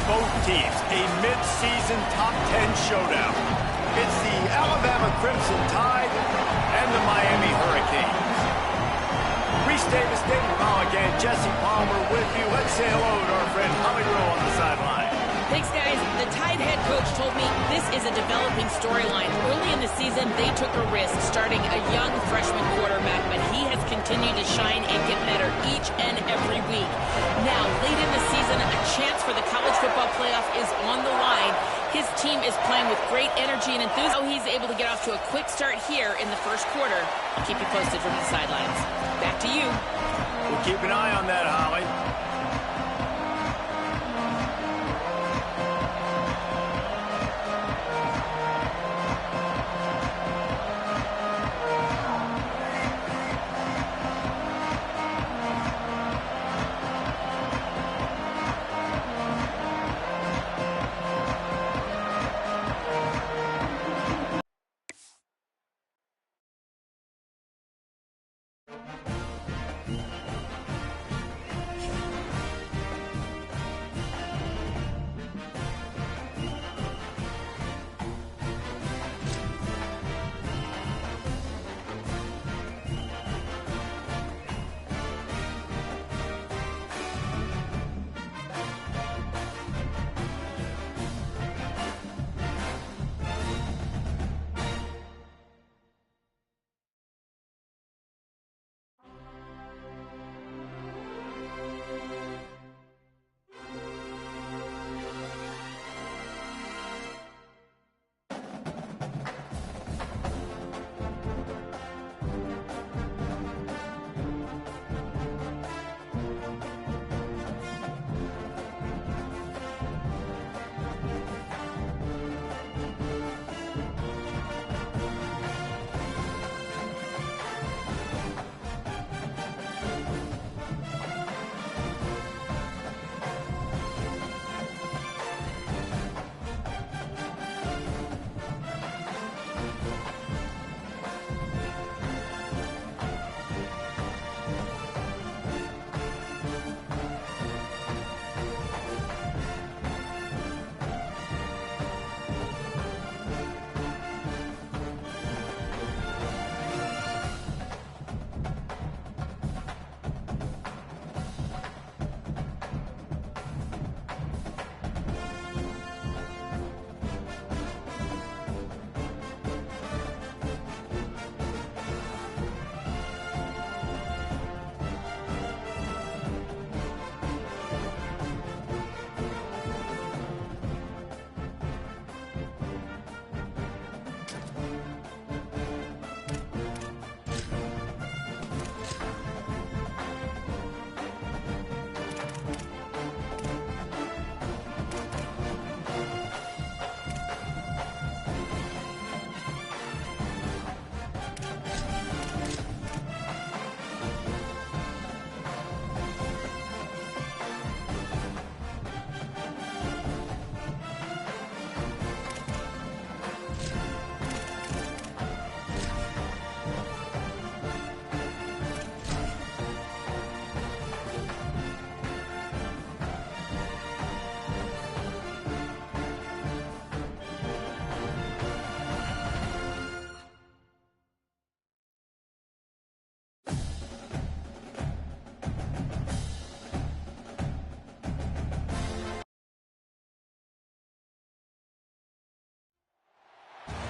both teams, a mid-season top 10 showdown. It's the Alabama Crimson Tide and the Miami Hurricanes. Reese Davis, David Pollack, and Jesse Palmer with you. Let's say hello to our friend Holly Rowe on the sideline. Thanks, guys. The Tide head coach told me this is a developing storyline. Early in the season, they took a risk starting a young freshman quarterback, but he has continued to shine and get better each and every week. Now, late in the season, a chance for the college football playoff is on the line. His team is playing with great energy and enthusiasm. How he's able to get off to a quick start here in the first quarter. I'll keep you posted from the sidelines. Back to you. We'll keep an eye on that, Holly.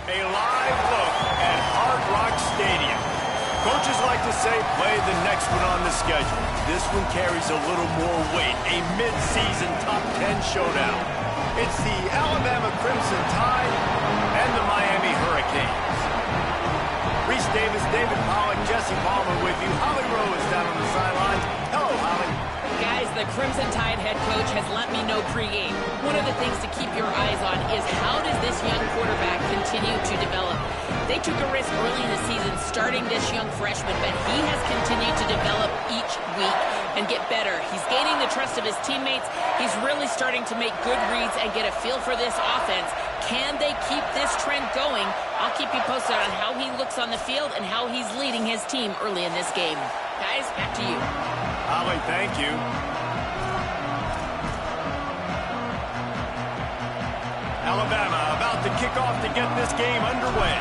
A live look at Hard Rock Stadium. Coaches like to say, play the next one on the schedule. This one carries a little more weight, a mid-season top 10 showdown. It's the Alabama Crimson Tide and the Miami Hurricanes. Reese Davis, David Pollack, Jesse Palmer with you. Holly Rowe is down on the sideline. Hello, Holly. Guys, the Crimson Tide head coach has let me know pregame. One of the things to keep your eyes on is how does this young quarterback continue to develop? They took a risk early in the season starting this young freshman, but he has continued to develop each week and get better. He's gaining the trust of his teammates. He's really starting to make good reads and get a feel for this offense. Can they keep this trend going? I'll keep you posted on how he looks on the field and how he's leading his team early in this game. Guys, back to you. Holly, thank you. Alabama about to kick off to get this game underway.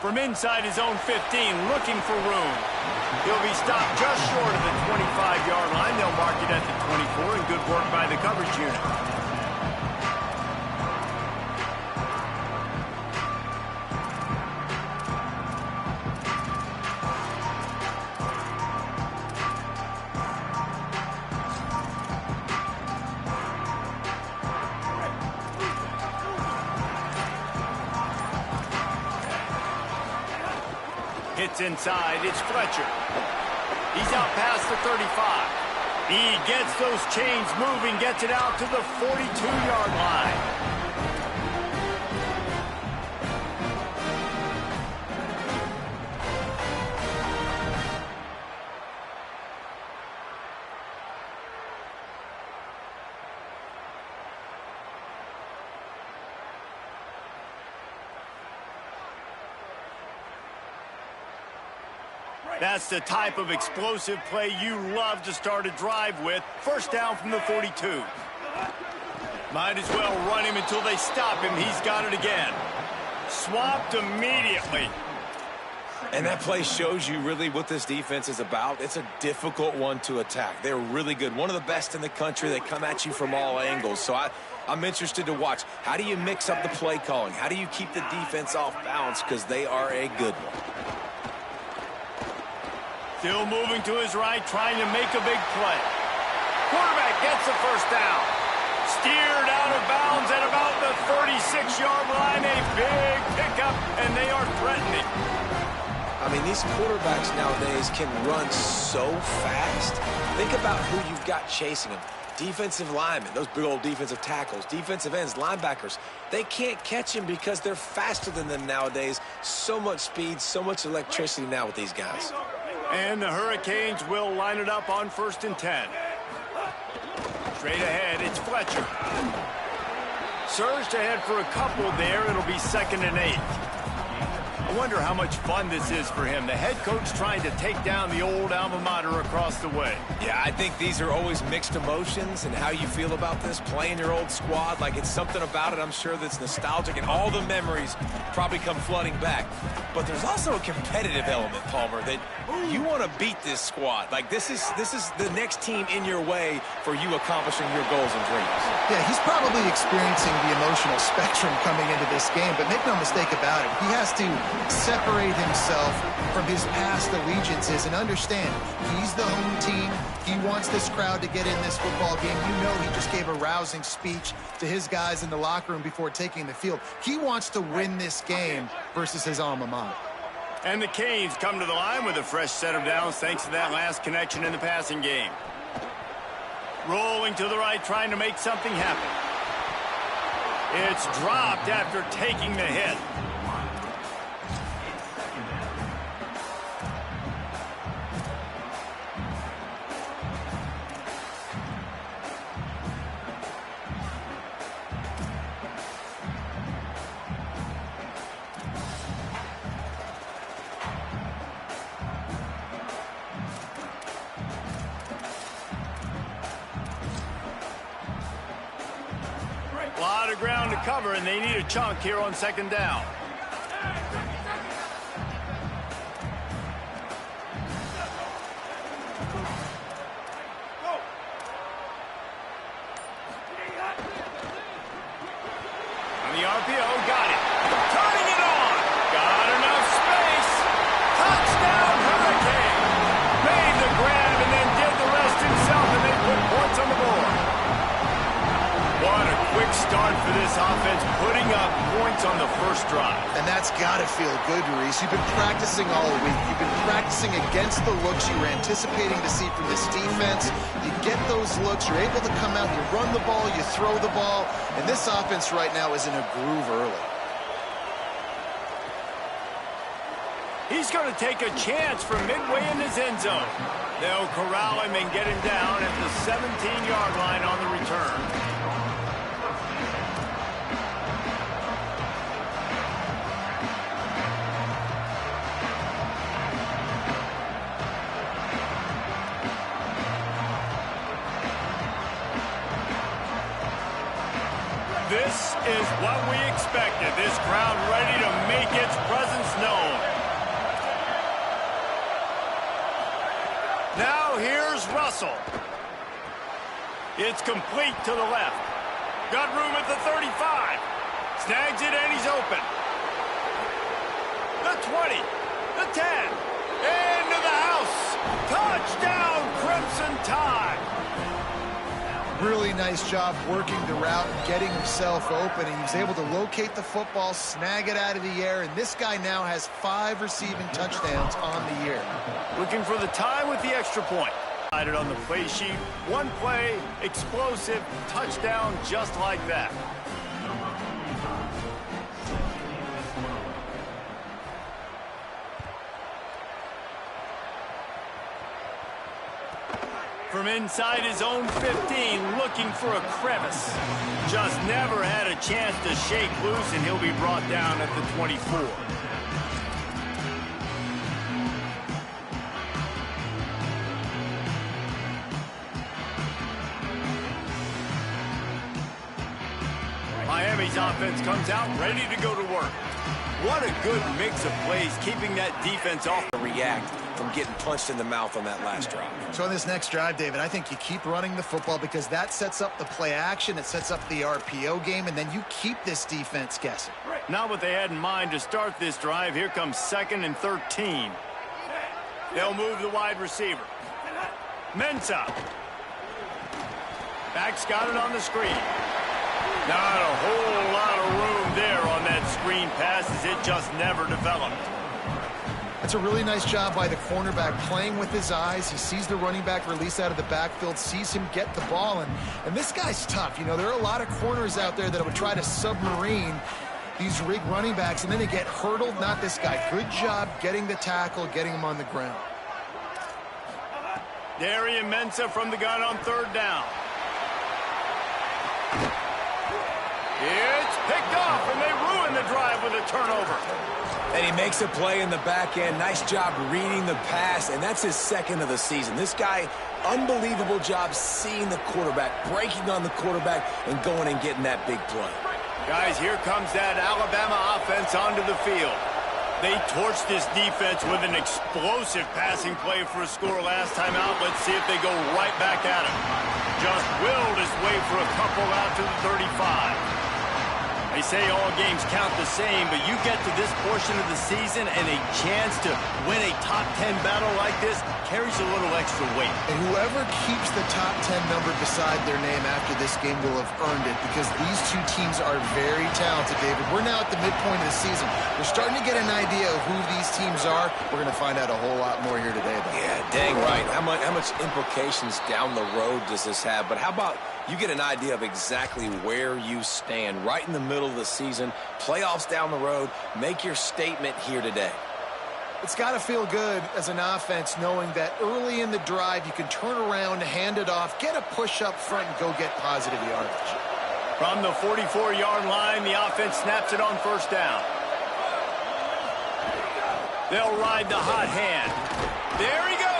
From inside his own 15, looking for room. He'll be stopped just short of the 25-yard line. They'll mark it at the 24, and good work by the coverage unit. Hits inside, it's Fletcher. He's out past the 35. He gets those chains moving, gets it out to the 42-yard line. That's the type of explosive play you love to start a drive with. First down from the 42. Might as well run him until they stop him. He's got it again. Swapped immediately. And that play shows you really what this defense is about. It's a difficult one to attack. They're really good. One of the best in the country. They come at you from all angles. So I'm interested to watch. How do you mix up the play calling? How do you keep the defense off balance? Because they are a good one. Still moving to his right, trying to make a big play. Quarterback gets the first down. Steered out of bounds at about the 36-yard line. A big pickup, and they are threatening. I mean, these quarterbacks nowadays can run so fast. Think about who you've got chasing them. Defensive linemen, those big old defensive tackles, defensive ends, linebackers. They can't catch him because they're faster than them nowadays. So much speed, so much electricity now with these guys. And the Hurricanes will line it up on 1st and 10. Straight ahead, it's Fletcher. Surged ahead for a couple there. It'll be 2nd and 8. I wonder how much fun this is for him. The head coach trying to take down the old alma mater across the way. Yeah, I think these are always mixed emotions, and how you feel about this, playing your old squad. Like, it's something about it, I'm sure, that's nostalgic, and all the memories probably come flooding back. But there's also a competitive element, Palmer, that you want to beat this squad. Like, this is the next team in your way for you accomplishing your goals and dreams. Yeah, he's probably experiencing the emotional spectrum coming into this game, but make no mistake about it, he has to separate himself from his past allegiances and understand he's the home team. He wants this crowd to get in this football game. You know, he just gave a rousing speech to his guys in the locker room before taking the field. He wants to win this game versus his alma mater. And the Canes come to the line with a fresh set of downs thanks to that last connection in the passing game. Rolling to the right, trying to make something happen. It's dropped after taking the hit. A lot of ground to cover, and they need a chunk here on 2nd down. On the RPO, got it. Turning it on. Got enough space. Touchdown, Hurricane. Made the grab and then did the rest himself, and they put points on the board. What a quick start for this offense, putting up points on the first drive. And that's got to feel good, Reese. You've been practicing all week. You've been practicing against the looks you were anticipating to see from this defense. You get those looks, you're able to come out, you run the ball, you throw the ball, and this offense right now is in a groove early. He's going to take a chance from midway in his end zone. They'll corral him and get him down at the 17-yard line on the return. This is what we expected. This crowd ready to make its presence known. Now here's Russell. It's complete to the left. Got room at the 35. Snags it and he's open. The 20. The 10. Into the house. Touchdown, Crimson Tide. Really nice job working the route and getting himself open. And he was able to locate the football, snag it out of the air, and this guy now has 5 receiving touchdowns on the year. Looking for the tie with the extra point. On the play sheet, one play, explosive, touchdown just like that. From inside his own 15, looking for a crevice. Just never had a chance to shake loose, and he'll be brought down at the 24. Miami's offense comes out ready to go to work. What a good mix of plays, keeping that defense off. React from getting punched in the mouth on that last drive. So on this next drive, David, I think you keep running the football because that sets up the play action, it sets up the RPO game, and then you keep this defense guessing. Not what they had in mind to start this drive. Here comes 2nd and 13. They'll move the wide receiver. Mensah. Back's got it on the screen. Not a whole lot of room there on that screen pass as it just never developed. That's a really nice job by the cornerback playing with his eyes. He sees the running back release out of the backfield, sees him get the ball, and this guy's tough. You know, there are a lot of corners out there that would try to submarine these rig running backs, and then they get hurdled. Not this guy. Good job getting the tackle, getting him on the ground. Darian Mensah from the gun on 3rd down. It's picked off, and they ruin the drive with a turnover. And he makes a play in the back end. Nice job reading the pass, and that's his 2nd of the season. This guy, unbelievable job seeing the quarterback, breaking on the quarterback, and going and getting that big play. Guys, here comes that Alabama offense onto the field. They torched this defense with an explosive passing play for a score last time out. Let's see if they go right back at him. Just willed his way for a couple out to the 35. They say all games count the same, but you get to this portion of the season and a chance to win a top 10 battle like this carries a little extra weight. And whoever keeps the top 10 number beside their name after this game will have earned it, because these two teams are very talented, David. We're now at the midpoint of the season. We're starting to get an idea of who these teams are. We're going to find out a whole lot more here today, though. Yeah, dang right. How much implications down the road does this have? But how about you get an idea of exactly where you stand right in the middle of the season, playoffs down the road, make your statement here today. It's got to feel good as an offense knowing that early in the drive you can turn around, hand it off, get a push up front, and go get positive yardage. From the 44-yard line, the offense snaps it on 1st down. They'll ride the hot hand. There he goes.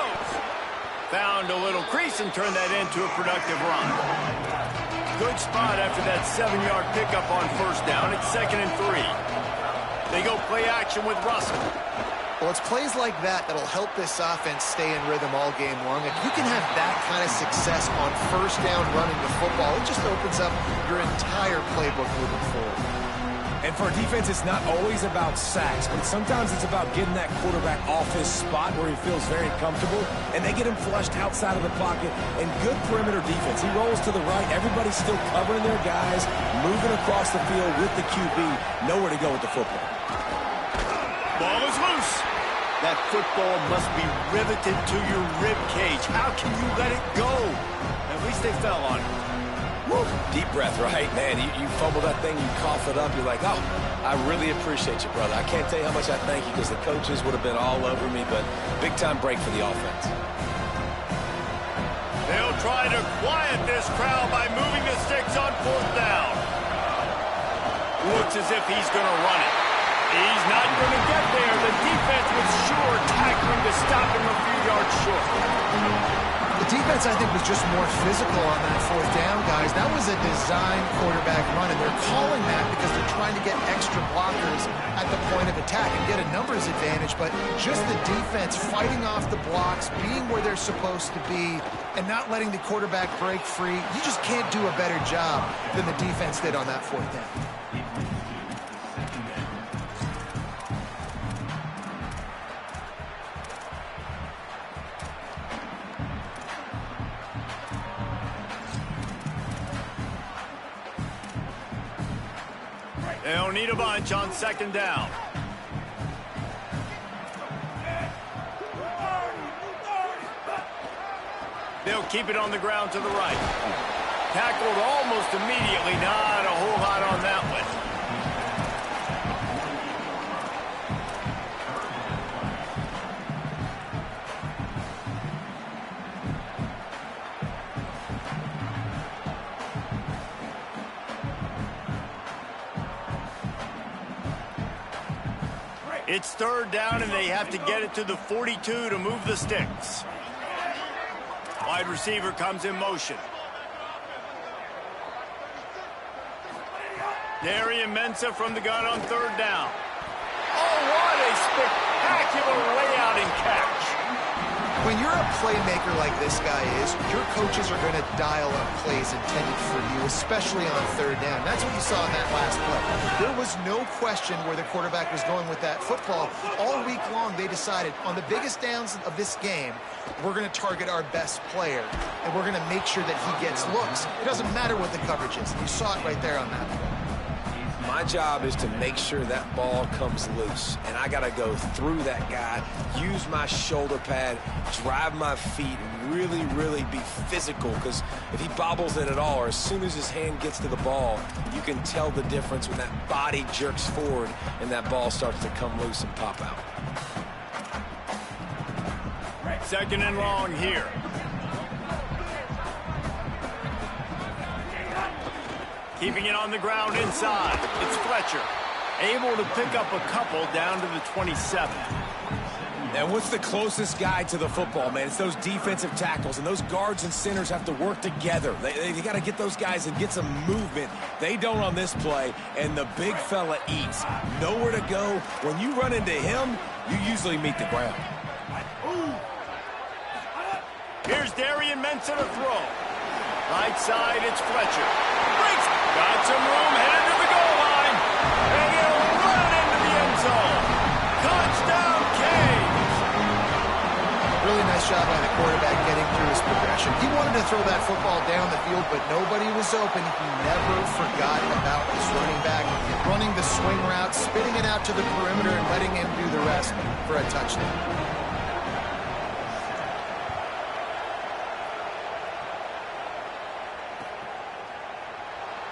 Found a little crease and turned that into a productive run. Good spot after that 7-yard pickup on 1st down. It's 2nd and 3. They go play action with Russell. Well, it's plays like that that'll help this offense stay in rhythm all game long. If you can have that kind of success on 1st down running the football, it just opens up your entire playbook moving forward. And for a defense, it's not always about sacks, but sometimes it's about getting that quarterback off his spot where he feels very comfortable, and they get him flushed outside of the pocket, and good perimeter defense. He rolls to the right. Everybody's still covering their guys, moving across the field with the QB. Nowhere to go with the football. Ball is loose. That football must be riveted to your rib cage. How can you let it go? At least they fell on it. Woo. Deep breath, right? Man, you fumble that thing, you cough it up, you're like, oh, I really appreciate you, brother. I can't tell you how much I thank you because the coaches would have been all over me, but big-time break for the offense. They'll try to quiet this crowd by moving the sticks on 4th down. Looks as if he's going to run it. He's not going to get there. The defense was sure tackling to stop him a few yards short. The defense, I think, was just more physical on that fourth down, guys. That was a design quarterback run, and they're calling that because they're trying to get extra blockers at the point of attack and get a numbers advantage, but just the defense fighting off the blocks, being where they're supposed to be, and not letting the quarterback break free. You just can't do a better job than the defense did on that fourth down. They'll need a bunch on second down. They'll keep it on the ground to the right. Tackled almost immediately. Not a whole lot on that one. It's third down, and they have to get it to the 42 to move the sticks. Wide receiver comes in motion. Darian Mensah from the gun on third down. Oh, what a spectacular layout and catch. When you're a playmaker like this guy is, your coaches are going to dial up plays intended for you, especially on third down. That's what you saw in that last play. There was no question where the quarterback was going with that football. All week long, they decided on the biggest downs of this game, we're going to target our best player, and we're going to make sure that he gets looks. It doesn't matter what the coverage is. You saw it right there on that play. My job is to make sure that ball comes loose, and I got to go through that guy, use my shoulder pad, drive my feet, and really, really be physical, because if he bobbles it at all, or as soon as his hand gets to the ball, you can tell the difference when that body jerks forward and that ball starts to come loose and pop out. Second and long here. Keeping it on the ground inside. It's Fletcher. Able to pick up a couple down to the 27. And what's the closest guy to the football, man? It's those defensive tackles, and those guards and centers have to work together. They got to get those guys and get some movement. They don't on this play, and the big fella eats. Nowhere to go. When you run into him, you usually meet the ground. Here's Darian Mensah to throw. Right side, it's Fletcher. Breaks. Got some room, headed to the goal line. And he'll run it into the end zone. Touchdown, Canes. Really nice job by the quarterback getting through his progression. He wanted to throw that football down the field, but nobody was open. He never forgot about his running back, running the swing route, spitting it out to the perimeter, and letting him do the rest for a touchdown.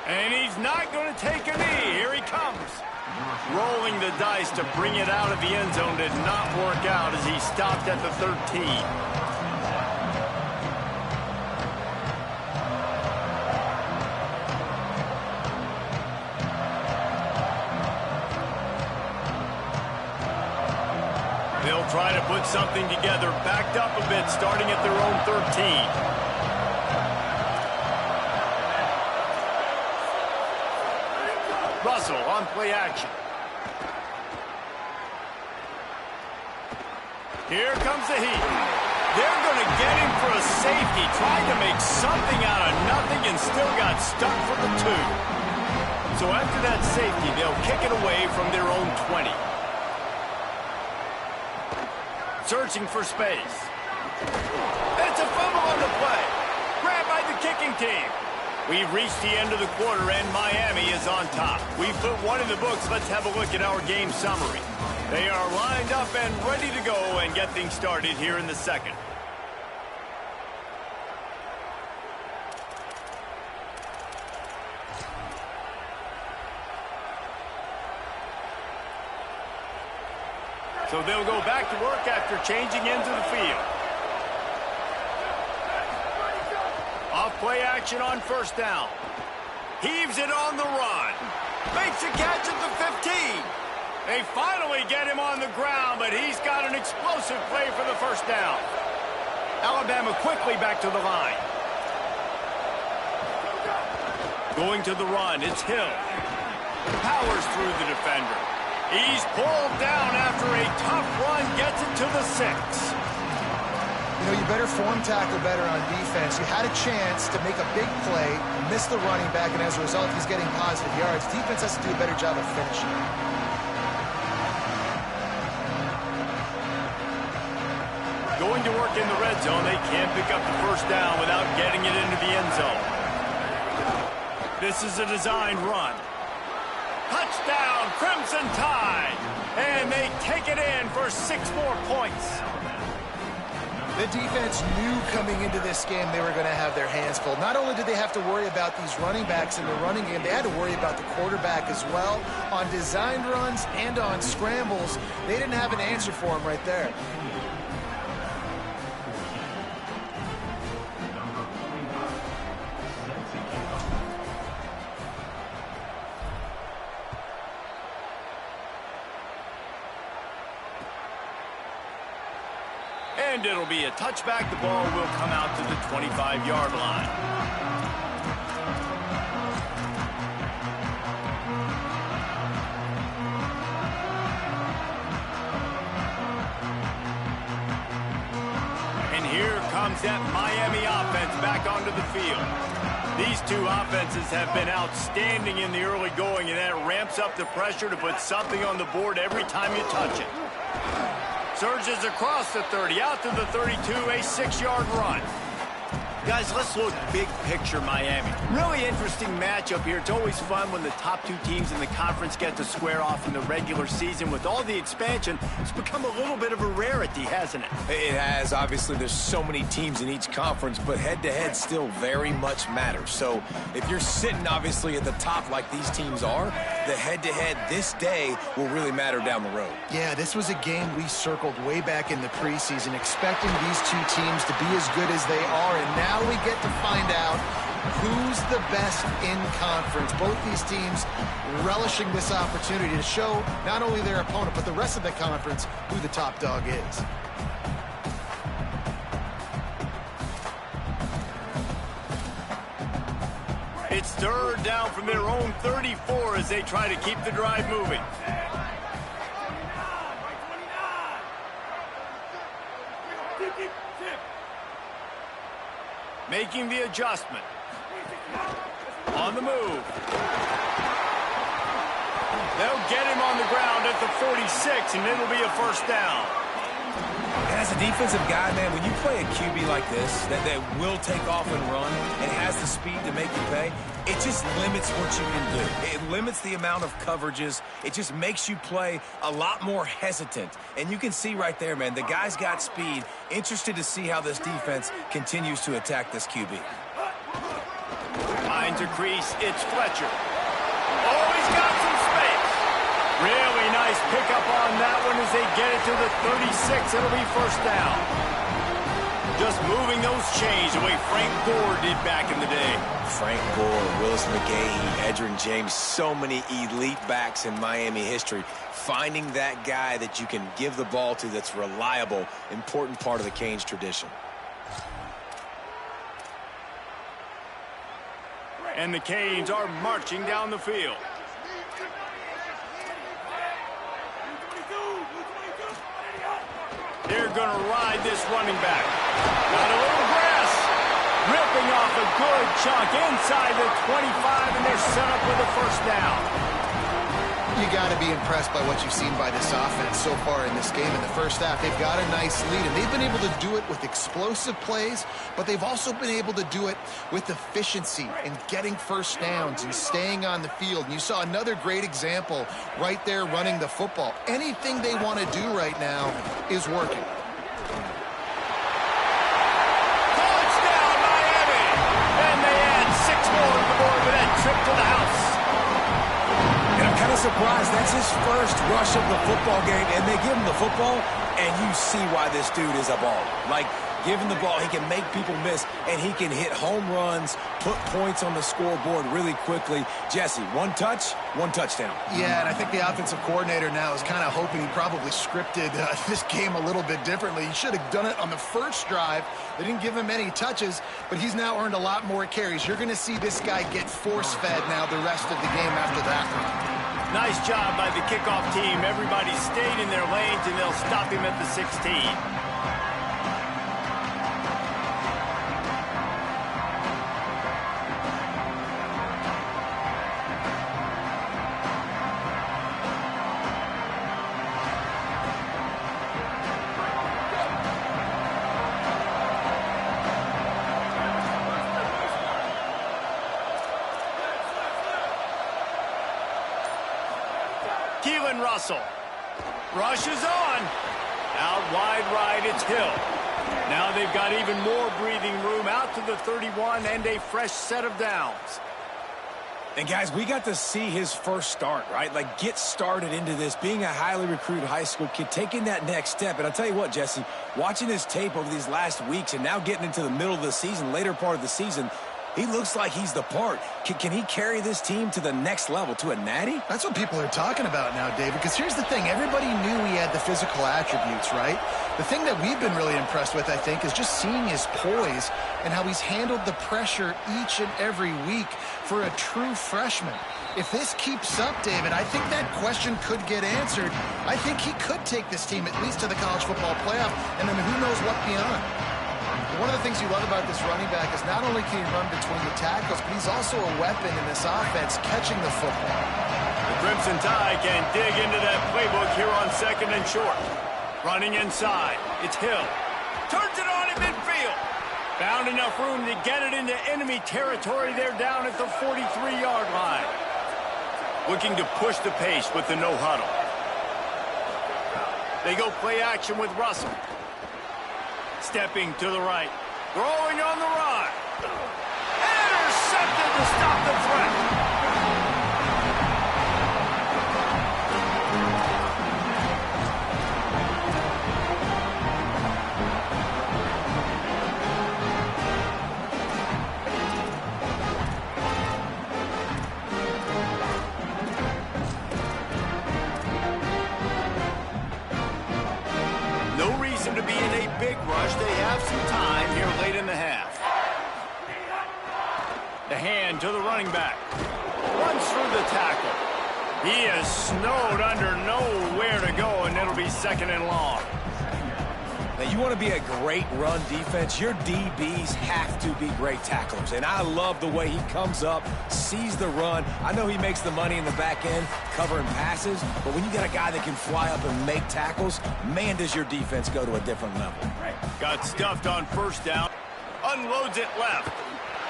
And he's not going to take a knee. Here he comes. Rolling the dice to bring it out of the end zone did not work out as he stopped at the 13. They'll try to put something together, backed up a bit, starting at their own 13. Russell on play action. Here comes the heat. They're going to get him for a safety. Tried to make something out of nothing and still got stuck for the 2. So after that safety, they'll kick it away from their own 20. Searching for space. It's a fumble on the play. Grabbed by the kicking team. We've reached the end of the quarter, and Miami is on top. We've put one in the books. Let's have a look at our game summary. They are lined up and ready to go and get things started here in the second. So they'll go back to work after changing into the field. Off-play action on first down. Heaves it on the run. Makes a catch at the 15. They finally get him on the ground, but he's got an explosive play for the first down. Alabama quickly back to the line. Going to the run, it's Hill. Powers through the defender. He's pulled down after a tough run, gets it to the 6. You know, you better form tackle better on defense. You had a chance to make a big play, missed the running back, and as a result, he's getting positive yards. Defense has to do a better job of finishing. Going to work in the red zone, they can't pick up the first down without getting it into the end zone. This is a designed run. Touchdown, Crimson Tide! And they take it in for 6 more points. The defense knew coming into this game they were going to have their hands full. Not only did they have to worry about these running backs in the running game, they had to worry about the quarterback as well. On designed runs and on scrambles, they didn't have an answer for him right there. And it'll be a touchback. The ball will come out to the 25-yard line. And here comes that Miami offense back onto the field. These two offenses have been outstanding in the early going, and that ramps up the pressure to put something on the board every time you touch it. Surges across the 30, out to the 32, a 6-yard run. Guys, let's look big picture Miami. Really interesting matchup here. It's always fun when the top 2 teams in the conference get to square off in the regular season. With all the expansion, it's become a little bit of a rarity, hasn't it? It has. Obviously, there's so many teams in each conference, but head-to-head still very much matters. So if you're sitting, obviously, at the top like these teams are, the head-to-head this day will really matter down the road. Yeah, this was a game we circled way back in the preseason, expecting these 2 teams to be as good as they are, and now we get to find out who's the best in conference. Both these teams relishing this opportunity to show not only their opponent, but the rest of the conference who the top dog is. It's 3rd down from their own 34 as they try to keep the drive moving. Making the adjustment. On the move. They'll get him on the ground at the 46, and it'll be a first down. And as a defensive guy, man, when you play a QB like this, that will take off and run and has the speed to make you pay, it just limits what you can do. It limits the amount of coverages. It just makes you play a lot more hesitant. And you can see right there, man, the guy's got speed. Interested to see how this defense continues to attack this QB. Finds a crease. It's Fletcher. Oh, he's got some space. Really nice pickup on that one as they get it to the 36. It'll be first down. Just moving those chains the way Frank Gore did back in the day. Frank Gore, Willis McGahee, Edgerrin James, so many elite backs in Miami history. Finding that guy that you can give the ball to that's reliable, important part of the Canes tradition. And the Canes are marching down the field. They're going to ride this running back. Got a little grass. Ripping off a good chunk inside the 25, and they're set up with a first down. You got to be impressed by what you've seen by this offense so far in this game. In the first half, they've got a nice lead, and they've been able to do it with explosive plays, but they've also been able to do it with efficiency and getting first downs and staying on the field. And you saw another great example right there running the football. Anything they want to do right now is working. Touchdown, Miami! And they add 6 more to the board with that trip to the house. And I'm kind of surprised that's his first rush of the football game, and they give him the football, and you see why this dude is a baller. Like, Given the ball, he can make people miss, and he can hit home runs, put points on the scoreboard really quickly. Jesse, one touch, one touchdown. Yeah, and I think the offensive coordinator now is kind of hoping he probably scripted this game a little bit differently. He should have done it on the first drive. They didn't give him any touches, but he's now earned a lot more carries. You're going to see this guy get force-fed now the rest of the game after that run. Nice job by the kickoff team. Everybody stayed in their lanes, and they'll stop him at the 16. Keelan Russell rushes on. Out wide right, it's Hill. Now they've got even more breathing room out to the 31 and a fresh set of downs. And, guys, we got to see his first start, right? Like, get started into this, being a highly recruited high school kid, taking that next step. And I'll tell you what, Jesse, watching his tape over these last weeks and now getting into the middle of the season, later part of the season, he looks like he's the part. Can he carry this team to the next level, to a natty? That's what people are talking about now, David, because here's the thing. Everybody knew he had the physical attributes, right? The thing that we've been really impressed with, I think, is just seeing his poise and how he's handled the pressure each and every week for a true freshman. If this keeps up, David, I think that question could get answered. I think he could take this team at least to the college football playoff, and then who knows what beyond. One of the things you love about this running back is not only can he run between the tackles, but he's also a weapon in this offense, catching the football. The Crimson Tide can dig into that playbook here on 2nd and short. Running inside, it's Hill. Turns it on in midfield. Found enough room to get it into enemy territory there down at the 43-yard line. Looking to push the pace with the no huddle. They go play action with Russell. Stepping to the right. Throwing on the run. Intercepted to stop the threat. No reason to be in a big rush. They have some time here late in the half. The hand to the running back. Runs through the tackle. He is snowed under, nowhere to go, and it'll be 2nd and long. Now, you want to be a great run defense, your DBs have to be great tacklers. And I love the way he comes up, sees the run. I know he makes the money in the back end, covering passes, but when you got a guy that can fly up and make tackles, man, does your defense go to a different level. Got stuffed on first down. Unloads it left.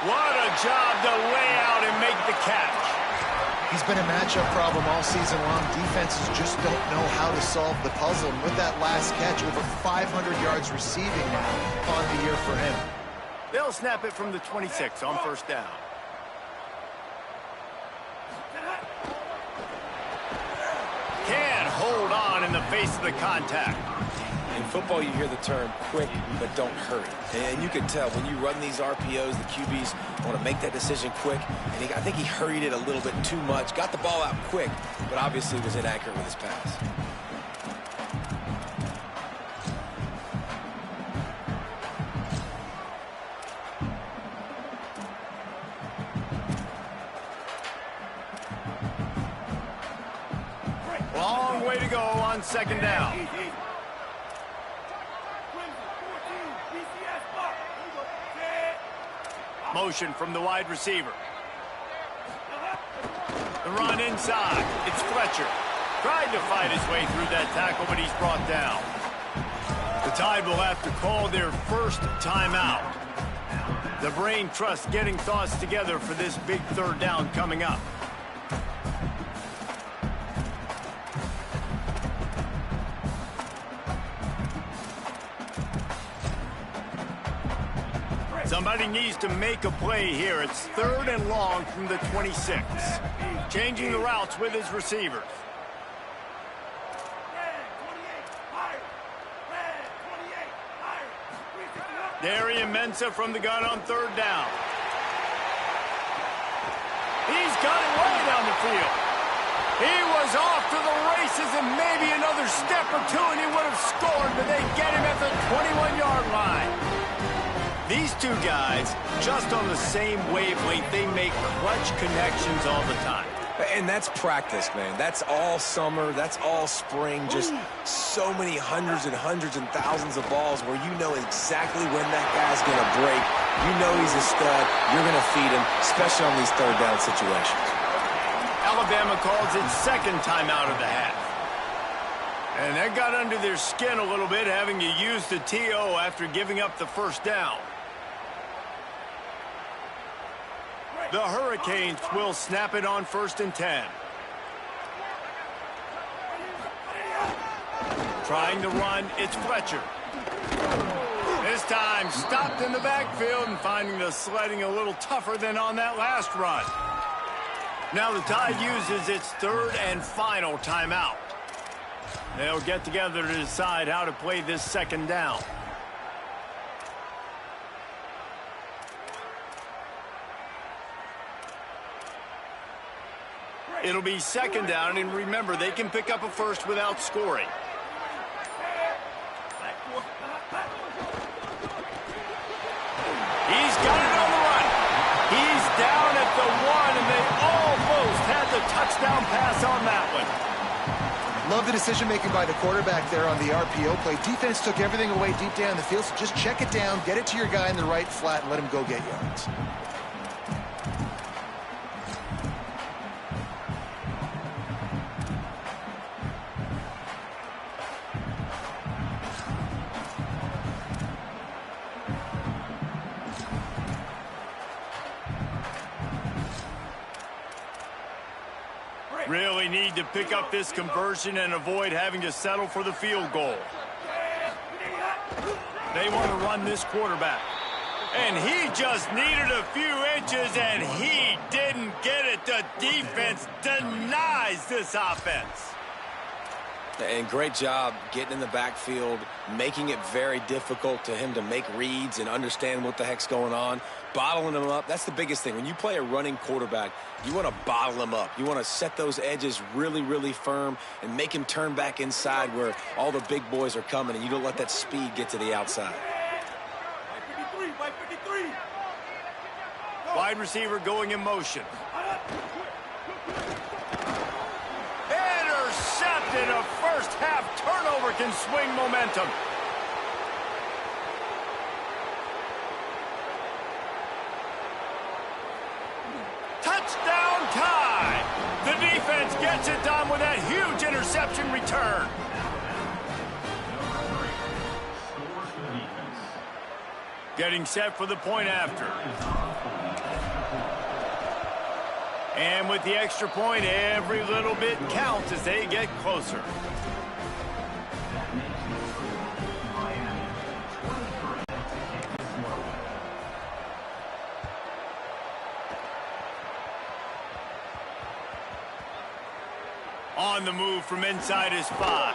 What a job to lay out and make the catch. He's been a matchup problem all season long. Defenses just don't know how to solve the puzzle. And with that last catch, over 500 yards receiving now on the year for him. They'll snap it from the 26 on first down. Can't hold on in the face of the contact. In football, you hear the term quick, but don't hurry. And you can tell when you run these RPOs, the QBs want to make that decision quick. And I think he hurried it a little bit too much, got the ball out quick, but obviously was inaccurate with his pass. Long way to go on 2nd down. Motion from the wide receiver. The run inside. It's Fletcher. Tried to fight his way through that tackle, but he's brought down. The Tide will have to call their first timeout. The Brain Trust getting thoughts together for this big 3rd down coming up. Somebody needs to make a play here. It's 3rd and long from the 26. Changing the routes with his receivers. Darian Mensah from the gun on third down. He's got it way down the field. He was off to the races and maybe another step or two and he would have scored, but they get him at the 21-yard line. These two guys, just on the same wavelength, they make clutch connections all the time. And that's practice, man. That's all summer. That's all spring. Just so many hundreds and thousands of balls where you know exactly when that guy's going to break. You know he's a stud. You're going to feed him, especially on these third down situations. Alabama calls its second timeout of the half. And that got under their skin a little bit, having to use the TO after giving up the first down. The Hurricanes will snap it on 1st and 10. Trying to run, it's Fletcher. This time stopped in the backfield and finding the sledding a little tougher than on that last run. Now the Tide uses its third and final timeout. They'll get together to decide how to play this second down. It'll be second down, and remember, they can pick up a first without scoring. He's got it on the run. He's down at the 1, and they almost had the touchdown pass on that one. Love the decision-making by the quarterback there on the RPO play. Defense took everything away deep down the field, so just check it down, get it to your guy in the right flat, and let him go get yards. Really need to pick up this conversion and avoid having to settle for the field goal. They want to run this quarterback. And he just needed a few inches, and he didn't get it. The defense denies this offense. And great job getting in the backfield, making it very difficult to him to make reads and understand what the heck's going on, bottling him up. That's the biggest thing. When you play a running quarterback, you want to bottle him up. You want to set those edges really, really firm and make him turn back inside where all the big boys are coming, and you don't let that speed get to the outside. Wide receiver going in motion. Intercepted. A first half turnover can swing momentum. Touchdown Tide. The defense gets it done with that huge interception return. Getting set for the point after. And with the extra point, every little bit counts as they get closer. On the move from inside his spot.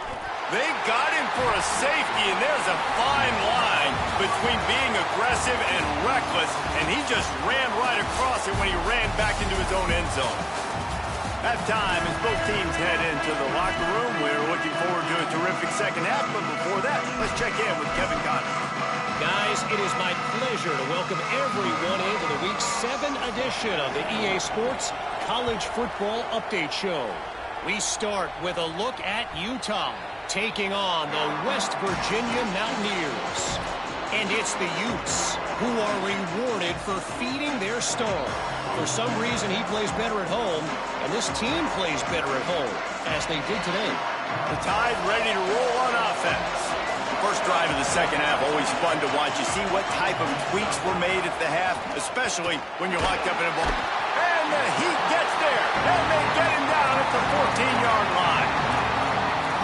They got him for a safety, and there's a fine line between being aggressive and reckless, and he just ran right across it when he ran back into his own end zone. At time, as both teams head into the locker room, we're looking forward to a terrific second half, but before that, let's check in with Kevin Conner. Guys, it is my pleasure to welcome everyone into the Week 7 edition of the EA Sports College Football Update Show. We start with a look at Utah taking on the West Virginia Mountaineers. And it's the Utes who are rewarded for feeding their star. For some reason, he plays better at home, and this team plays better at home, as they did today. The Tide ready to roll on offense. The first drive of the second half, always fun to watch. You see what type of tweaks were made at the half, especially when you're locked up in a ball. And the Heat gets there, and they get him down at the 14-yard line.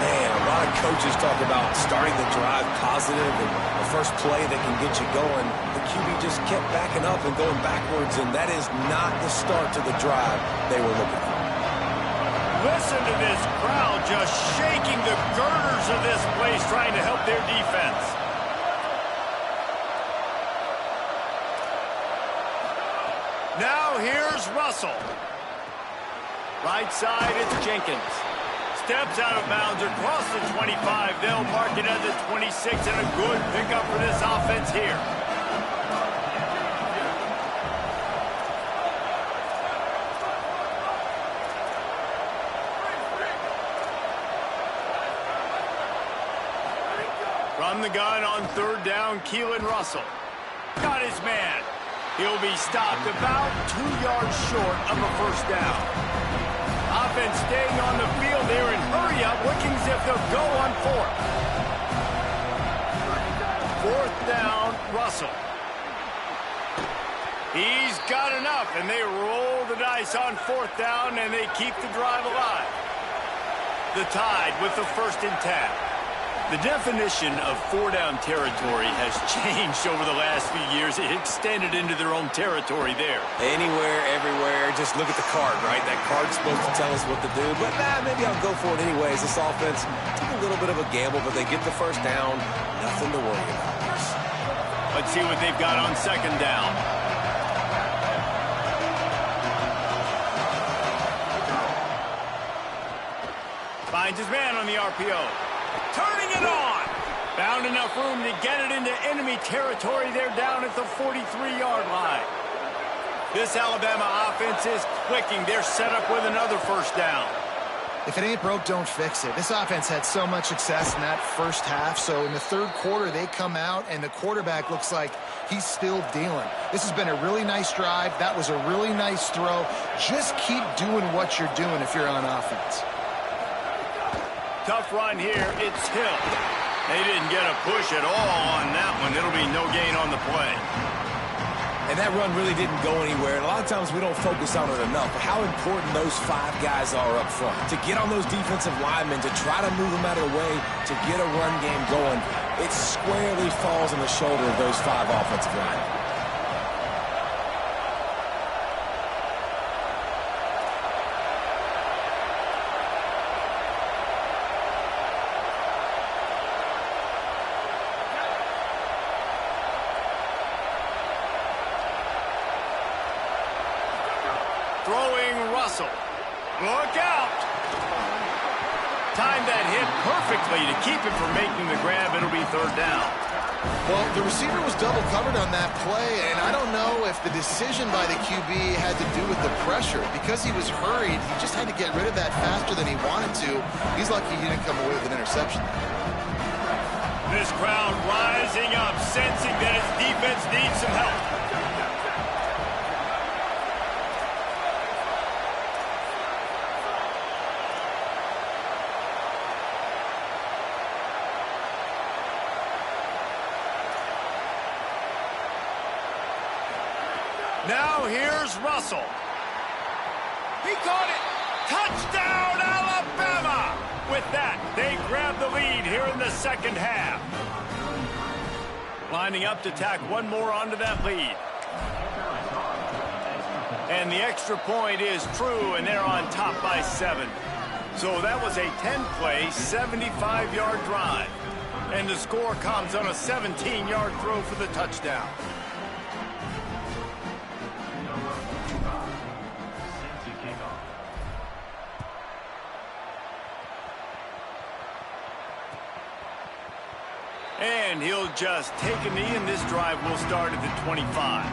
Man, a lot of coaches talk about starting the drive positive and the first play that can get you going. The QB just kept backing up and going backwards, and that is not the start to the drive they were looking for. Listen to this crowd just shaking the girders of this place, trying to help their defense. Now here's Russell. Right side, it's Jenkins. Steps out of bounds across the 25. They'll mark it at the 26, and a good pickup for this offense here. From the gun on third down, Keelan Russell. Got his man. He'll be stopped about 2 yards short of a first down. Offense staying on the field there and hurry up, looking as if they'll go on fourth. Fourth down, Russell. He's got enough, and they roll the dice on fourth down, and they keep the drive alive. The Tide with the first and 10. The definition of four-down territory has changed over the last few years. It extended into their own territory there. Anywhere, everywhere, just look at the card, right? That card's supposed to tell us what to do, but maybe I'll go for it anyways. This offense took a little bit of a gamble, but they get the first down. Nothing to worry about. Let's see what they've got on second down. Finds his man on the RPO. Turning it on. Found enough room to get it into enemy territory. They're down at the 43-yard line. This Alabama offense is clicking. They're set up with another first down. If it ain't broke, don't fix it. This offense had so much success in that first half, so in the third quarter, they come out, and the quarterback looks like he's still dealing. This has been a really nice drive. That was a really nice throw. Just keep doing what you're doing if you're on offense. Tough run here. It's Hill. They didn't get a push at all on that one. It'll be no gain on the play. And that run really didn't go anywhere. And a lot of times we don't focus on it enough, but how important those five guys are up front. To get on those defensive linemen, to try to move them out of the way, to get a run game going, it squarely falls on the shoulder of those five offensive linemen. Throwing Russell. Look out! Timed that hit perfectly to keep him from making the grab. It'll be third down. Well, the receiver was double covered on that play, and I don't know if the decision by the QB had to do with the pressure. Because he was hurried, he just had to get rid of that faster than he wanted to. He's lucky he didn't come away with an interception. This crowd rising up, sensing that his defense needs some help. Now here's Russell. He caught it. Touchdown, Alabama! With that, they grab the lead here in the second half. Lining up to tack one more onto that lead. And the extra point is true, and they're on top by 7. So that was a 10-play, 75-yard drive. And the score comes on a 17-yard throw for the touchdown. And he'll just take a knee, and this drive will start at the 25.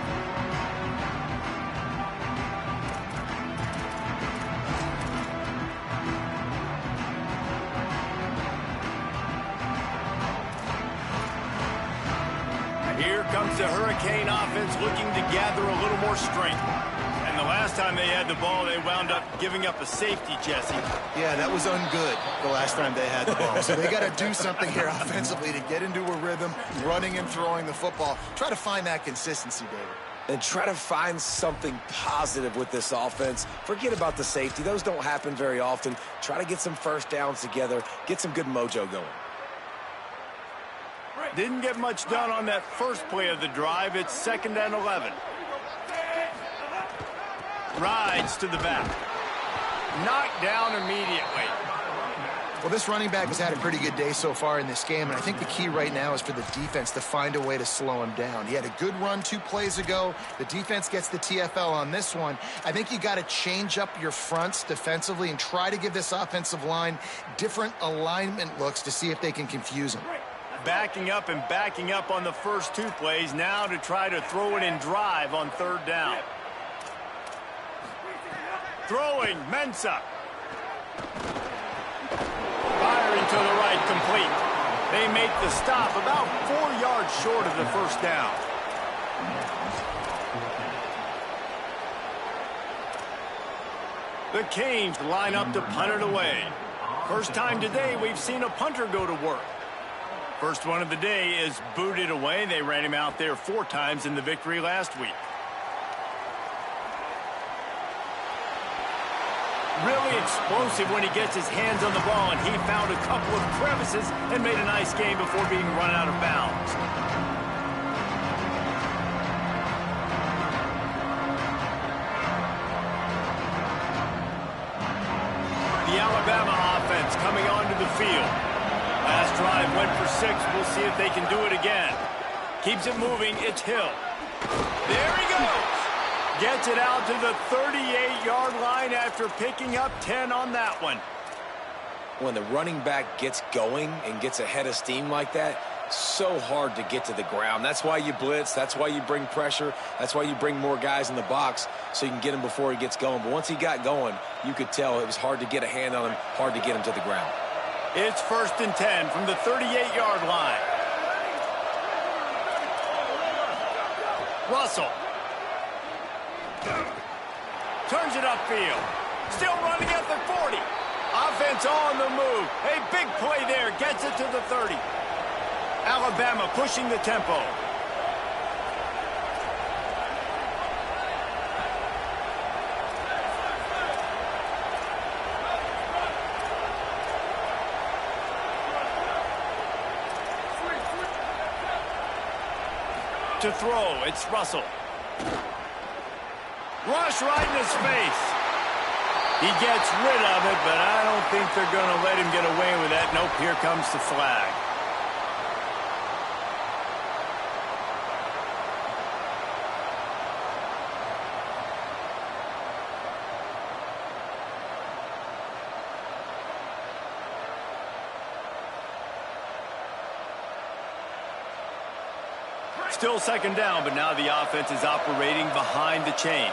Here comes the Hurricane offense looking to gather a little more strength. And the last time they had the ball, they wound up giving up a safety, Jesse. Yeah, that was ungood the last time they had the ball. So they got to do something here offensively to get into a rhythm, running and throwing the football. Try to find that consistency, David. And try to find something positive with this offense. Forget about the safety. Those don't happen very often. Try to get some first downs together, get some good mojo going. Didn't get much done on that first play of the drive. It's 2nd and 11. Rides to the back. Knocked down immediately. Well, this running back has had a pretty good day so far in this game, and I think the key right now is for the defense to find a way to slow him down. He had a good run 2 plays ago. The defense gets the TFL on this one. I think you got to change up your fronts defensively and try to give this offensive line different alignment looks to see if they can confuse him. Backing up and backing up on the first 2 plays, now to try to throw it in drive on 3rd down. Throwing, Mensah. Firing to the right, complete. They make the stop about 4 yards short of the first down. The Canes line up to punt it away. First time today we've seen a punter go to work. First one of the day is booted away. They ran him out there 4 times in the victory last week. Really explosive when he gets his hands on the ball, and he found a couple of crevices and made a nice game before being run out of bounds. The Alabama offense coming onto the field. Last drive went for 6. We'll see if they can do it again. Keeps it moving. It's Hill. There he goes. Gets it out to the 38-yard line after picking up 10 on that one. When the running back gets going and gets ahead of steam like that, so hard to get to the ground. That's why you blitz. That's why you bring pressure. That's why you bring more guys in the box so you can get him before he gets going. But once he got going, you could tell it was hard to get a hand on him, hard to get him to the ground. It's 1st and 10 from the 38-yard line. Russell. Turns it upfield. Still running at the 40. Offense on the move. A big play there. Gets it to the 30. Alabama pushing the tempo. To throw, it's Russell. Rush right in his face. He gets rid of it, but I don't think they're going to let him get away with that. Nope, here comes the flag. Still 2nd down, but now the offense is operating behind the chains.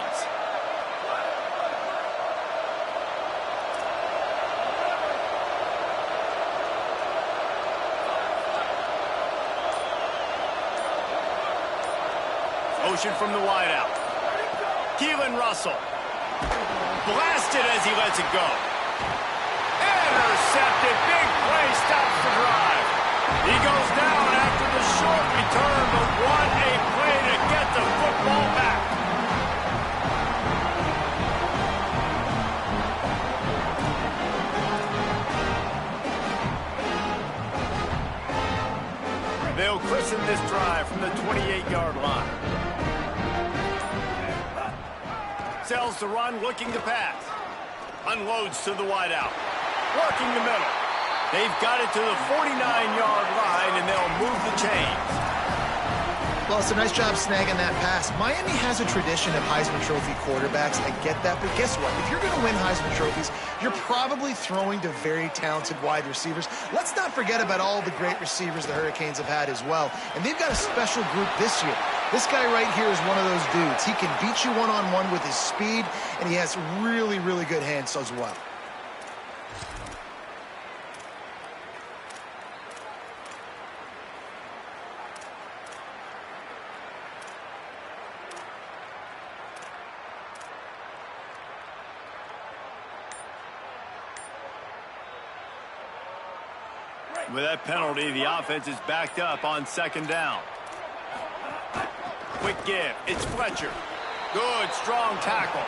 Motion from the wideout. Keelan Russell. Blasted as he lets it go. Intercepted. Big play stops the drive. He goes down after the short return, but what a play to get the football back. They'll christen this drive from the 28-yard line. Sells the run, looking to pass. Unloads to the wideout. Working the middle. They've got it to the 49-yard line, and they'll move the chains. Well, it's a nice job snagging that pass. Miami has a tradition of Heisman Trophy quarterbacks. I get that, but guess what? If you're going to win Heisman Trophies, you're probably throwing to very talented wide receivers. Let's not forget about all the great receivers the Hurricanes have had as well. And they've got a special group this year. This guy right here is one of those dudes. He can beat you one-on-one with his speed, and he has really, really good hands as well. With that penalty, the offense is backed up on 2nd down. Quick give. It's Fletcher. Good, strong tackle.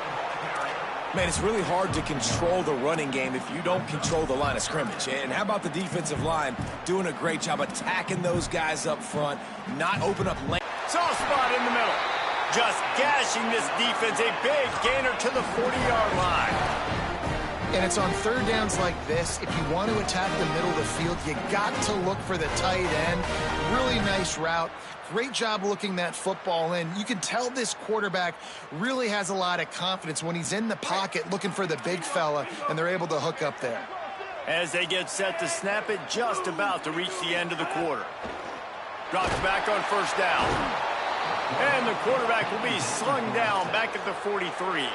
Man, it's really hard to control the running game if you don't control the line of scrimmage. And how about the defensive line doing a great job attacking those guys up front, not open up lane. Soft spot in the middle. Just gashing this defense. A big gainer to the 40-yard line. And it's on third downs like this, if you want to attack the middle of the field, you got to look for the tight end. Really nice route. Great job looking that football in. You can tell this quarterback really has a lot of confidence when he's in the pocket looking for the big fella, and they're able to hook up there. As they get set to snap it, just about to reach the end of the quarter. Drops back on first down. And the quarterback will be slung down back at the 43.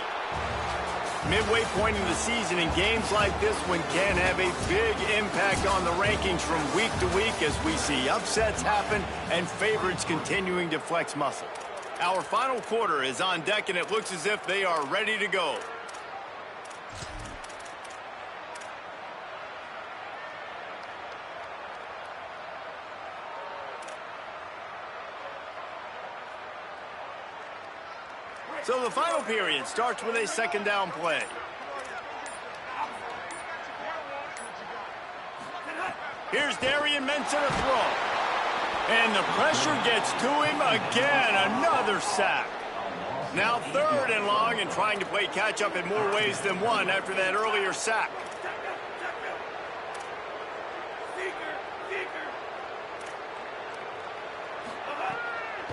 Midway point in the season, in games like this one can have a big impact on the rankings from week to week as we see upsets happen and favorites continuing to flex muscle. Our final quarter is on deck, and it looks as if they are ready to go. So the final period starts with a second down play. Here's Darian Menson to throw. And the pressure gets to him again. Another sack. Now third and long, and trying to play catch up in more ways than one after that earlier sack.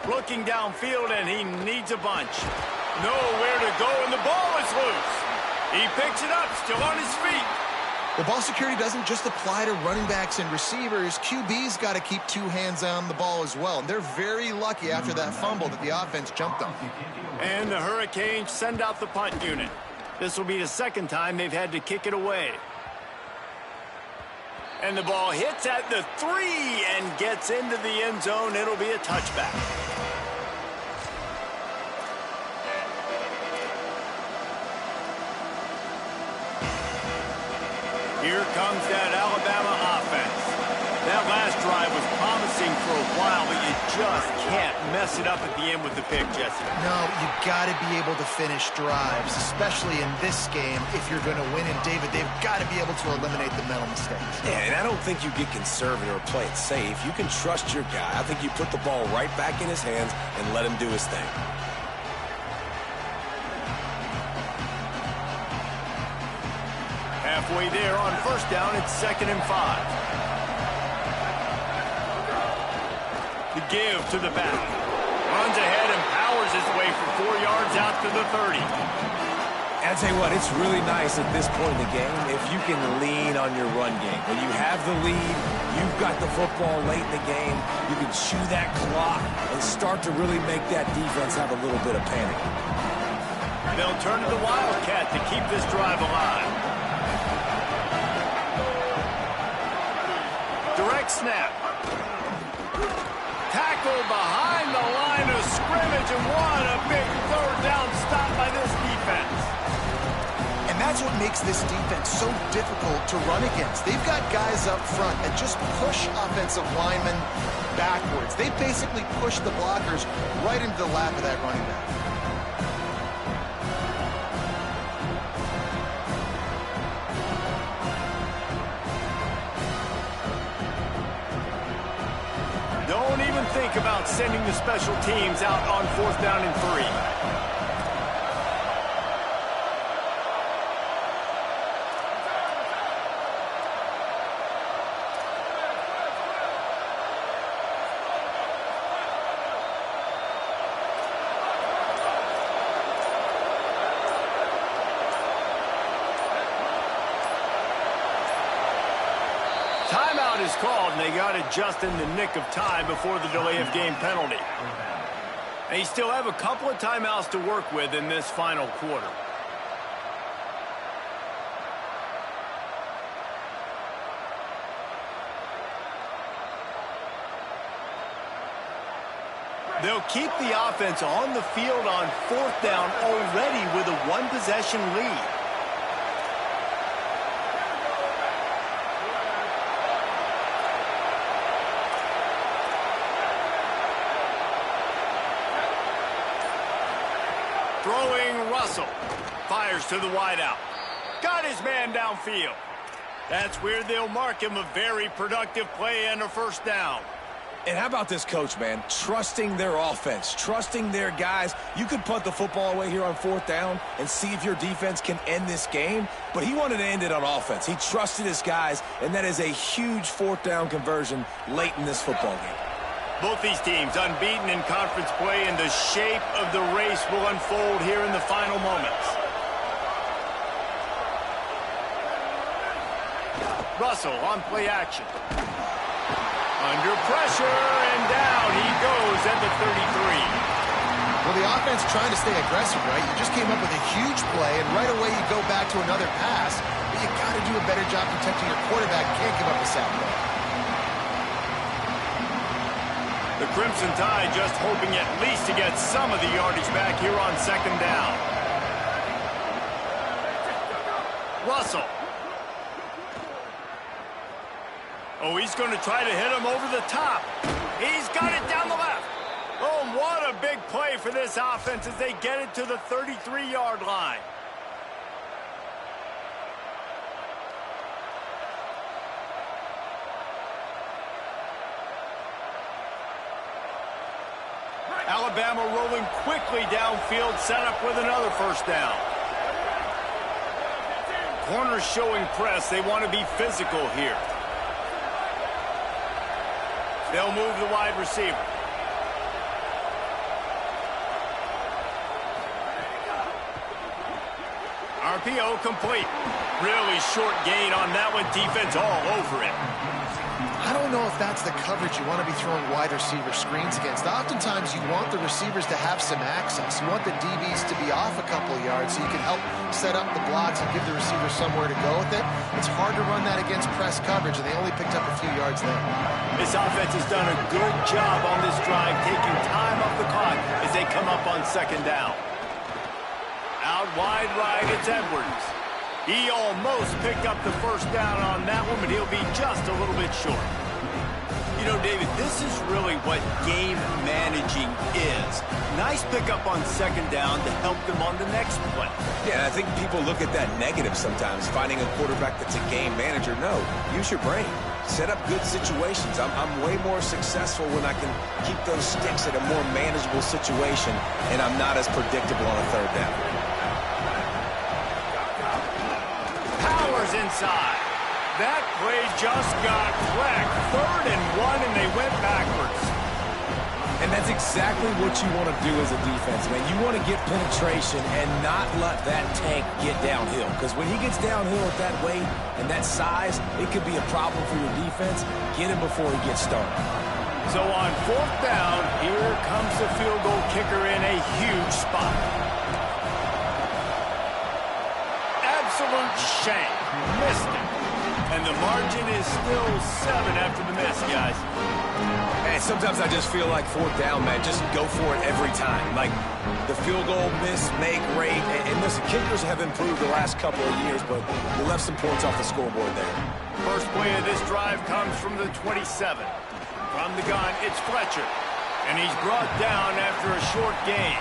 Looking downfield, and he needs a bunch. Nowhere to go, and the ball is loose. He picks it up, still on his feet. The ball security doesn't just apply to running backs and receivers. QB's got to keep two hands on the ball as well. And they're very lucky after that fumble that the offense jumped on. And the Hurricanes send out the punt unit. This will be the second time they've had to kick it away. And the ball hits at the 3 and gets into the end zone. It'll be a touchback. Here comes that Alabama offense. That last drive was promising for a while, but you just can't mess it up at the end with the pick, Jesse. No, you got to be able to finish drives, especially in this game. If you're going to win, and David, they've got to be able to eliminate the mental mistakes. Yeah, and I don't think you get conservative or play it safe. You can trust your guy. I think you put the ball right back in his hands and let him do his thing. Halfway there on first down, it's 2nd and 5. The give to the back. Runs ahead and powers his way for 4 yards out to the 30. And I'll tell you what, it's really nice at this point in the game if you can lean on your run game. When you have the lead, you've got the football late in the game, you can chew that clock and start to really make that defense have a little bit of panic. They'll turn to the Wildcat to keep this drive alive. Direct snap. Tackle behind the line of scrimmage, and what a big third down stop by this defense. And that's what makes this defense so difficult to run against. They've got guys up front that just push offensive linemen backwards. They basically push the blockers right into the lap of that running back. Don't even think about sending the special teams out on 4th down and 3. Timeout is called, and they got it just in the nick of time before the delay of game penalty. They still have a couple of timeouts to work with in this final quarter. They'll keep the offense on the field on 4th down already with a one-possession lead. Throwing Russell. Fires to the wideout. Got his man downfield. That's where they'll mark him a very productive play and a first down. And how about this coach, man? Trusting their offense, trusting their guys. You could punt the football away here on 4th down and see if your defense can end this game, but he wanted to end it on offense. He trusted his guys, and that is a huge 4th down conversion late in this football game. Both these teams unbeaten in conference play, and the shape of the race will unfold here in the final moments. Russell on play action. Under pressure, and down he goes at the 33. Well, the offense trying to stay aggressive, right? You just came up with a huge play, and right away you go back to another pass. But you got to do a better job protecting your quarterback. Can't give up a sack play. The Crimson Tide just hoping at least to get some of the yardage back here on 2nd down. Russell. Oh, he's going to try to hit him over the top. He's got it down the left. Oh, what a big play for this offense as they get it to the 33-yard line. Alabama rolling quickly downfield, set up with another 1st down. Corners showing press. They want to be physical here. They'll move the wide receiver. RPO complete. Really short gain on that one. Defense all over it. I don't know if that's the coverage you want to be throwing wide receiver screens against. Oftentimes you want the receivers to have some access. You want the DBs to be off a couple of yards so you can help set up the blocks and give the receiver somewhere to go with it. It's hard to run that against press coverage, and they only picked up a few yards there. This offense has done a good job on this drive, taking time off the clock as they come up on 2nd down. Out wide right, it's Edwards. He almost picked up the 1st down on that one, but he'll be just a little bit short. You know, David, this is really what game managing is. Nice pickup on 2nd down to help them on the next play. Yeah, I think people look at that negative sometimes, finding a quarterback that's a game manager. No, use your brain. Set up good situations. I'm way more successful when I can keep those sticks at a more manageable situation, and I'm not as predictable on a 3rd down. Powers inside. That play just got wrecked. 3rd and 1, and they went backwards. And that's exactly what you want to do as a defense, man. You want to get penetration and not let that tank get downhill. Because when he gets downhill at that weight and that size, it could be a problem for your defense. Get him before he gets started. So on 4th down, here comes the field goal kicker in a huge spot. Absolute shame. Missed it. And the margin is still 7 after the miss, guys. And sometimes I just feel like 4th down, man, just go for it every time. Like the field goal miss, make, rate. And listen, kickers have improved the last couple of years, but we left some points off the scoreboard there. First play of this drive comes from the 27. From the gun, it's Fletcher. And he's brought down after a short gain.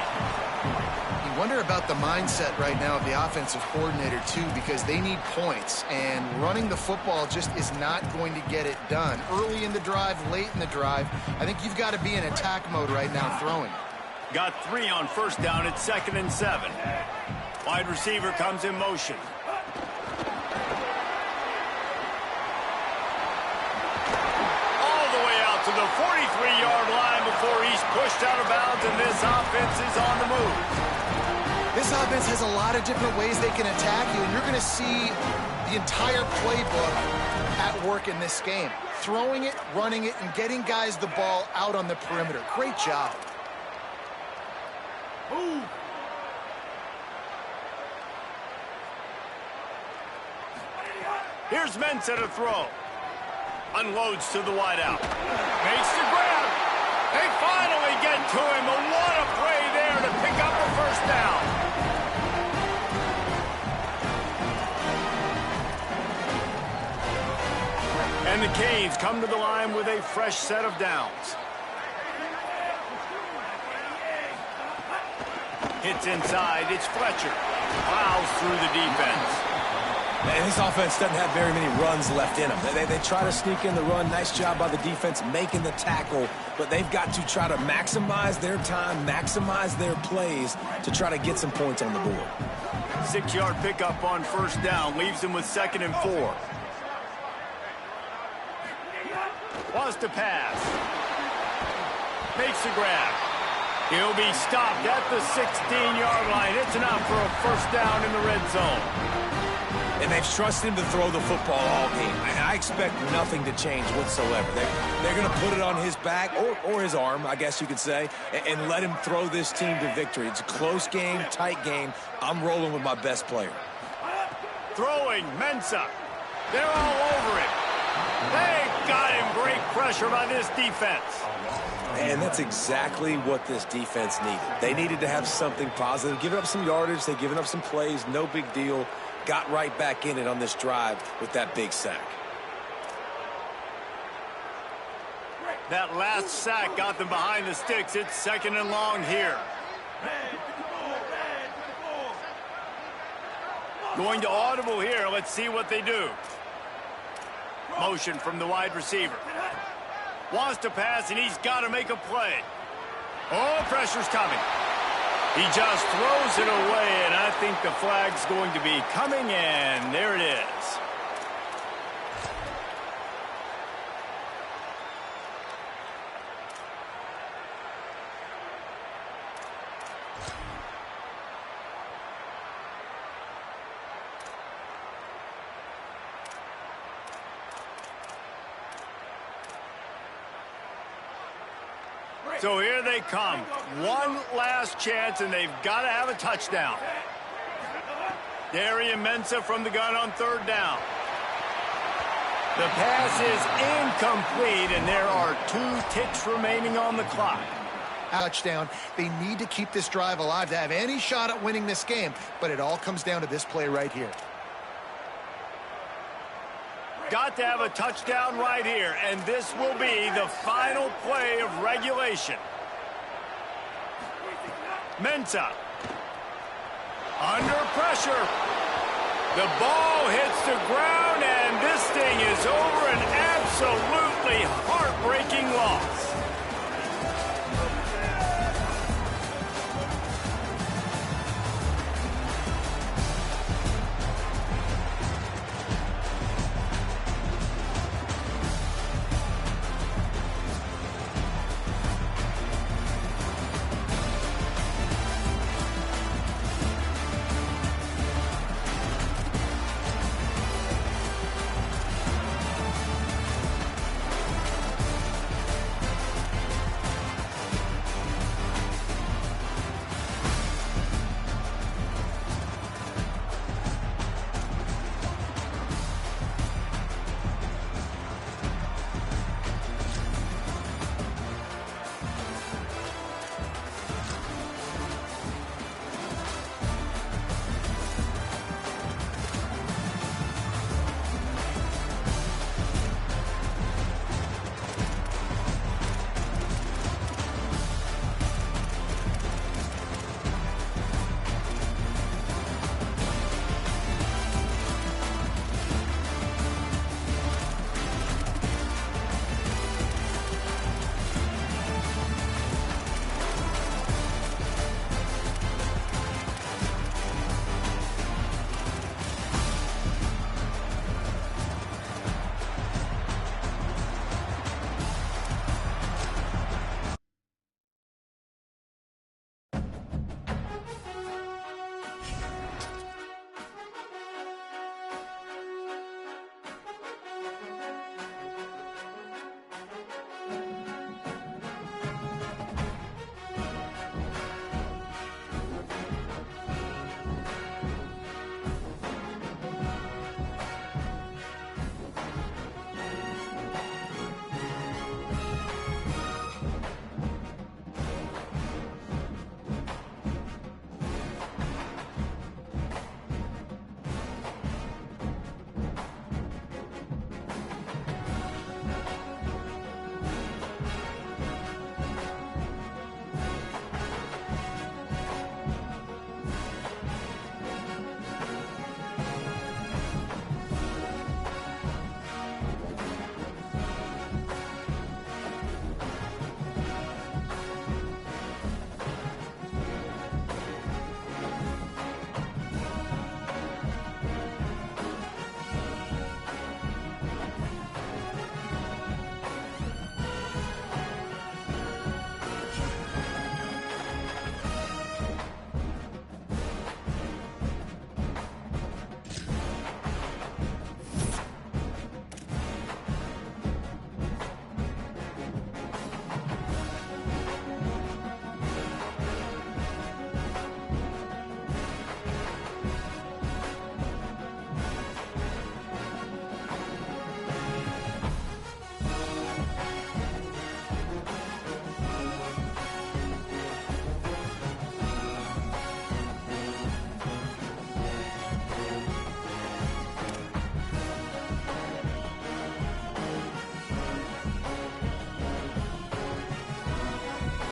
You wonder about the mindset right now of the offensive coordinator, too, because they need points, and running the football just is not going to get it done. Early in the drive, late in the drive, I think you've got to be in attack mode right now throwing. Got 3 on 1st down. It's 2nd and 7. Wide receiver comes in motion. All the way out to the 43-yard line before he's pushed out of bounds, and this offense is on the move. This offense has a lot of different ways they can attack you, and you're going to see the entire playbook at work in this game. Throwing it, running it, and getting guys the ball out on the perimeter. Great job. Ooh. Here's Mensah to throw. Unloads to the wideout. Makes the grab. They finally get to him, but what a play there to pick up the 1st down. And the Canes come to the line with a fresh set of downs. Hits inside, it's Fletcher. Plows through the defense. And this offense doesn't have very many runs left in them. They try to sneak in the run. Nice job by the defense making the tackle. But they've got to try to maximize their time, maximize their plays to try to get some points on the board. 6-yard pickup on first down. Leaves them with 2nd and 4. Wants to pass. Makes the grab. He'll be stopped at the 16-yard line. It's enough for a first down in the red zone. And they've trusted him to throw the football all game. I expect nothing to change whatsoever. They're going to put it on his back, or his arm, I guess you could say, and let him throw this team to victory. It's a close game, tight game. I'm rolling with my best player. Throwing, Mensah. They're all over it. They got him. Great pressure by this defense. And that's exactly what this defense needed. They needed to have something positive. Giving up some yardage, they've given up some plays, no big deal. Got right back in it on this drive with that big sack. That last sack got them behind the sticks. It's 2nd and long here. Going to audible here. Let's see what they do. Motion from the wide receiver. Wants to pass, and he's got to make a play. Oh, pressure's coming. He just throws it away, and I think the flag's going to be coming, and there it is. So here they come. One last chance, and they've got to have a touchdown. Darian Mensah from the gun on 3rd down. The pass is incomplete, and there are 2 ticks remaining on the clock. Touchdown. They need to keep this drive alive to have any shot at winning this game, but it all comes down to this play right here. Got to have a touchdown right here, and this will be the final play of regulation. Mensah. Under pressure. The ball hits the ground, and this thing is over, an absolute